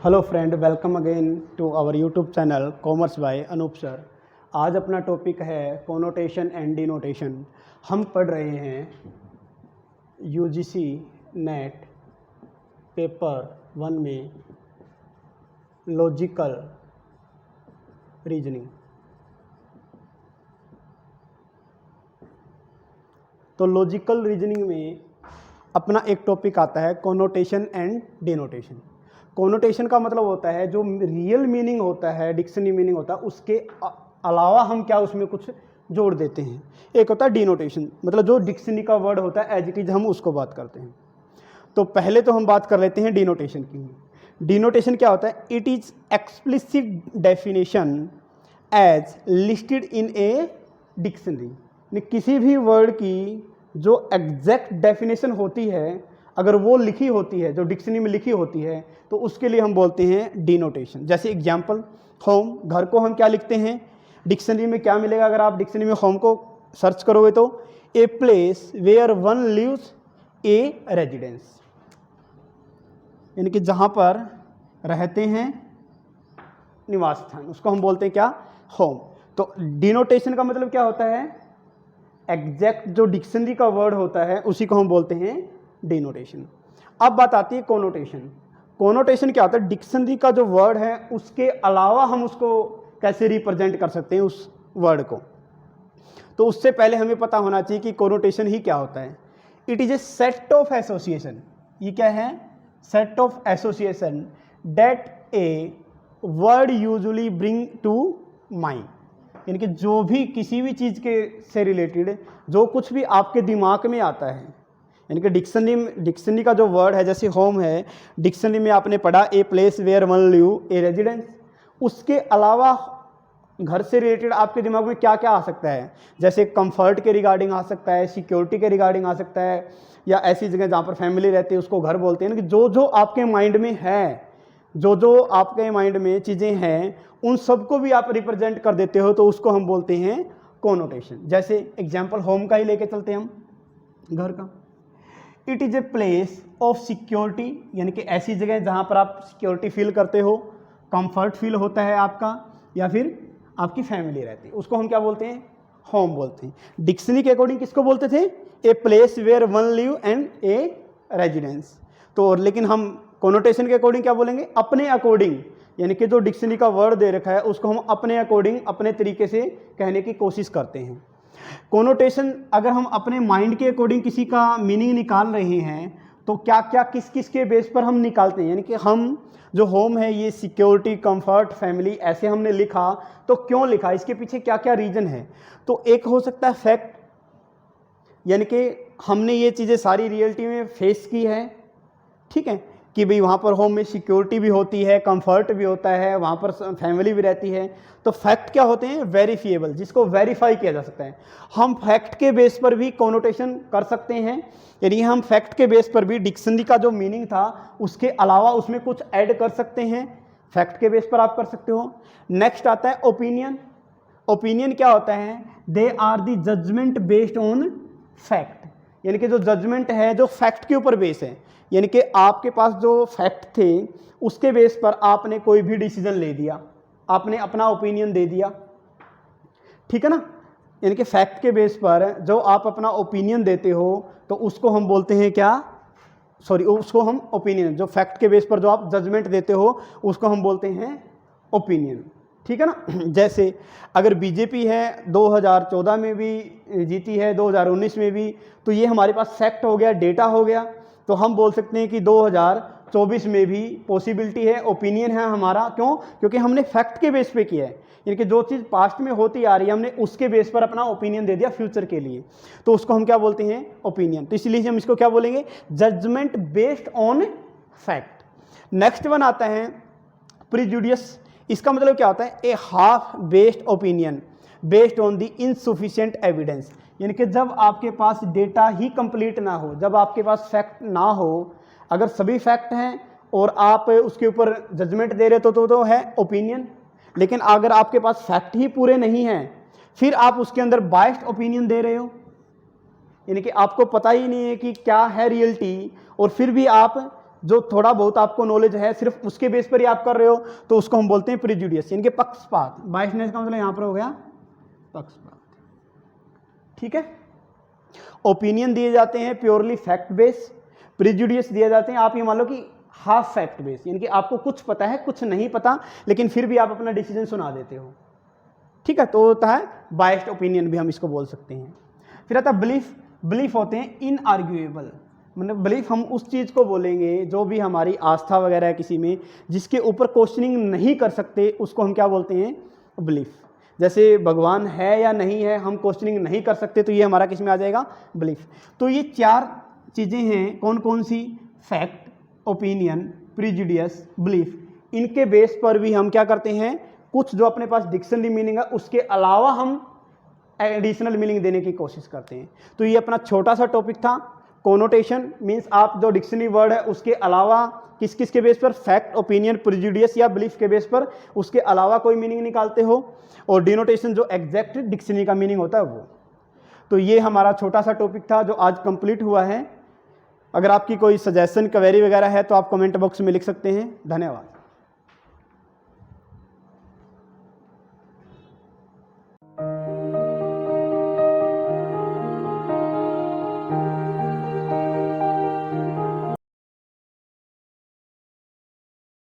Hello friend, welcome again to our YouTube channel commerce by Anoop sir. आज अपना topic है connotation and denotation. हम पढ़ रहे हैं यूजीसी नेट पेपर 1 में लॉजिकल रीजनिंग। तो लॉजिकल रीजनिंग में अपना एक टॉपिक आता है कोनोटेशन एंड डिनोटेशन। कोनोटेशन का मतलब होता है जो रियल मीनिंग होता है, डिक्शनरी मीनिंग होता है, उसके अलावा हम क्या उसमें कुछ जोड़ देते हैं। एक होता है डिनोटेशन, मतलब जो डिक्शनरी का वर्ड होता है एज इट इज हम उसको बात करते हैं। तो पहले तो हम बात कर लेते हैं डिनोटेशन की। डिनोटेशन क्या होता है? It is explicit definition as listed in a dictionary. किसी भी वर्ड की जो एग्जैक्ट डेफिनेशन होती है, अगर वो लिखी होती है, जो डिक्शनरी में लिखी होती है, तो उसके लिए हम बोलते हैं डिनोटेशन। जैसे एग्जांपल, होम, घर को हम क्या लिखते हैं? डिक्शनरी में क्या मिलेगा? अगर आप डिक्शनरी में होम को सर्च करोगे तो a place where one lives a residence, यानी कि जहाँ पर रहते हैं, निवास स्थान, उसको हम बोलते हैं क्या? होम। तो डिनोटेशन का मतलब क्या होता है? एग्जैक्ट जो डिक्शनरी का वर्ड होता है उसी को हम बोलते हैं डिनोटेशन। अब बात आती है कोनोटेशन। कोनोटेशन क्या होता है? डिक्शनरी का जो वर्ड है उसके अलावा हम उसको कैसे रिप्रेजेंट कर सकते हैं उस वर्ड को। तो उससे पहले हमें पता होना चाहिए कि कोनोटेशन ही क्या होता है। It is a set of association. ये क्या है? Set of association that a word usually bring to mind, यानी कि जो भी किसी भी चीज़ के से रिलेटेड जो कुछ भी आपके दिमाग में आता है, यानी कि डिक्शनरी का जो वर्ड है, जैसे होम है, डिक्शनरी में आपने पढ़ा a place where one live a residence. उसके अलावा घर से रिलेटेड आपके दिमाग में क्या क्या आ सकता है? जैसे कंफर्ट के रिगार्डिंग आ सकता है, सिक्योरिटी के रिगार्डिंग आ सकता है, या ऐसी जगह जहाँ पर फैमिली रहती है उसको घर बोलते हैं। कि जो जो आपके माइंड में है, जो जो आपके माइंड में चीज़ें हैं, उन सबको भी आप रिप्रेजेंट कर देते हो, तो उसको हम बोलते हैं कोनोटेशन। जैसे एग्जाम्पल होम का ही लेके चलते हैं हम, घर का। It is a place of security, यानी कि ऐसी जगह जहाँ पर आप सिक्योरिटी फील करते हो, कंफर्ट फील होता है आपका, या फिर आपकी फैमिली रहती है, उसको हम क्या बोलते हैं? होम बोलते हैं। डिक्शनरी के अकॉर्डिंग किसको बोलते थे? A place where one live and a residence. तो लेकिन हम कोनोटेशन के अकॉर्डिंग क्या बोलेंगे? अपने अकॉर्डिंग, यानी कि जो डिक्शनरी का वर्ड दे रखा है उसको हम अपने अकॉर्डिंग, अपने तरीके से कहने की कोशिश करते हैं। कोनोटेशन अगर हम अपने माइंड के अकॉर्डिंग किसी का मीनिंग निकाल रहे हैं तो क्या क्या किस किस के बेस पर हम निकालते हैं, यानी कि हम जो होम है ये सिक्योरिटी, कंफर्ट, फैमिली ऐसे हमने लिखा, तो क्यों लिखा, इसके पीछे क्या क्या रीज़न है? तो एक हो सकता है फैक्ट, यानी कि हमने ये चीज़ें सारी रियलिटी में फेस की है, ठीक है, कि भाई वहाँ पर होम में सिक्योरिटी भी होती है, कंफर्ट भी होता है, वहाँ पर फैमिली भी रहती है। तो फैक्ट क्या होते हैं? वेरीफिएबल, जिसको वेरीफाई किया जा सकता है। हम फैक्ट के बेस पर भी कोनोटेशन कर सकते हैं, यानी हम फैक्ट के बेस पर भी डिक्शनरी का जो मीनिंग था उसके अलावा उसमें कुछ ऐड कर सकते हैं। फैक्ट के बेस पर आप कर सकते हो। नेक्स्ट आता है ओपिनियन। ओपिनियन क्या होता है? They are the judgement based on fact, यानी कि जो जजमेंट है जो फैक्ट के ऊपर बेस है, यानी कि आपके पास जो फैक्ट थे उसके बेस पर आपने कोई भी डिसीजन ले दिया, आपने अपना ओपिनियन दे दिया, ठीक है ना। यानी कि फैक्ट के बेस पर जो आप अपना ओपिनियन देते हो तो उसको हम बोलते हैं क्या? उसको हम ओपिनियन, जो फैक्ट के बेस पर जो आप जजमेंट देते हो उसको हम बोलते हैं ओपिनियन, ठीक है ना। जैसे अगर बीजेपी है 2014 में भी जीती है, 2019 में भी, तो ये हमारे पास फैक्ट हो गया, डेटा हो गया। तो हम बोल सकते हैं कि 2024 में भी पॉसिबिलिटी है, ओपिनियन है हमारा। क्यों? क्योंकि हमने फैक्ट के बेस पे किया है, यानी कि जो चीज़ पास्ट में होती आ रही है हमने उसके बेस पर अपना ओपिनियन दे दिया फ्यूचर के लिए, तो उसको हम क्या बोलते हैं? ओपिनियन। तो इसलिए हम इसको क्या बोलेंगे? Judgement based on fact. Next one आता है प्रिजुडियस। इसका मतलब क्या होता है? A half based opinion based on the insufficient evidence, यानी कि जब आपके पास डेटा ही कंप्लीट ना हो, जब आपके पास फैक्ट ना हो, अगर सभी फैक्ट हैं और आप उसके ऊपर जजमेंट दे रहे तो है ओपिनियन। लेकिन अगर आपके पास फैक्ट ही पूरे नहीं हैं, फिर आप उसके अंदर बायस्ड ओपिनियन दे रहे हो, यानी कि आपको पता ही नहीं है कि क्या है रियलिटी, और फिर भी आप जो थोड़ा बहुत आपको नॉलेज है सिर्फ उसके बेस पर ही आप कर रहे हो, तो उसको हम बोलते हैं प्रिजुडियस, यानी कि पक्षपात। बायसनेस का मतलब यहाँ पर हो गया पक्षपात। ठीक है। ओपिनियन दिए जाते हैं प्योरली फैक्ट बेस, प्रिजुडियस दिए जाते हैं आप ये मान लो कि हाफ फैक्ट बेस, यानी कि आपको कुछ पता है कुछ नहीं पता, लेकिन फिर भी आप अपना डिसीजन सुना देते हो। ठीक है, तो होता है बायस्ड ओपिनियन भी हम इसको बोल सकते हैं। फिर आता है बिलीफ। बिलीफ होते हैं इनआर्ग्यूएबल, मतलब बिलीफ हम उस चीज़ को बोलेंगे जो भी हमारी आस्था वगैरह है किसी में, जिसके ऊपर क्वेश्चनिंग नहीं कर सकते, उसको हम क्या बोलते हैं? बिलीफ। जैसे भगवान है या नहीं है, हम क्वेश्चनिंग नहीं कर सकते, तो ये हमारा किस में आ जाएगा? बिलीफ। तो ये 4 चीज़ें हैं, कौन कौन सी? Fact, opinion, prejudice, belief. इनके बेस पर भी हम क्या करते हैं, कुछ जो अपने पास डिक्शनरी मीनिंग है उसके अलावा हम एडिशनल मीनिंग देने की कोशिश करते हैं। तो ये अपना छोटा सा टॉपिक था। कोनोटेशन मीन्स आप जो डिक्शनरी वर्ड है उसके अलावा किस किस के बेस पर? फैक्ट, ओपिनियन, प्रिजुडियस या बिलीफ के बेस पर उसके अलावा कोई मीनिंग निकालते हो। और डिनोटेशन जो एग्जैक्ट डिक्शनरी का मीनिंग होता है वो। तो ये हमारा छोटा सा टॉपिक था जो आज कंप्लीट हुआ है। अगर आपकी कोई सजेशन, क्वेरी वगैरह है तो आप कमेंट बॉक्स में लिख सकते हैं। धन्यवाद।